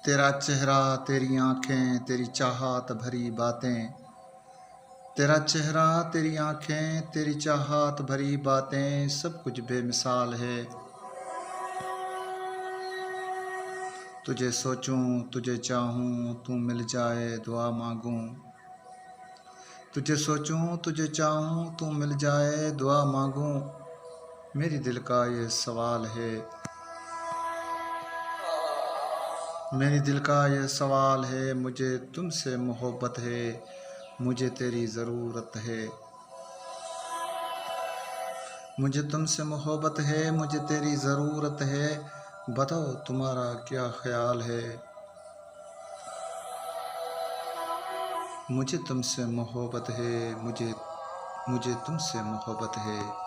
तेरा चेहरा, तेरी आँखें, तेरी चाहत भरी बातें। तेरा चेहरा, तेरी आँखें, तेरी चाहत भरी बातें, सब कुछ बेमिसाल है। तुझे सोचूं, तुझे चाहूं, तू मिल जाए दुआ मांगूं। तुझे सोचूं, तुझे चाहूं, तू मिल जाए दुआ मांगूं। मेरी दिल का ये सवाल है, मेरी दिल का ये सवाल है। मुझे तुमसे मोहब्बत है, मुझे तेरी ज़रूरत है। मुझे तुमसे मोहब्बत है, मुझे तेरी ज़रूरत है। बताओ तुम्हारा क्या ख्याल है। मुझे तुमसे मोहब्बत है, मुझे तुमसे मोहब्बत है।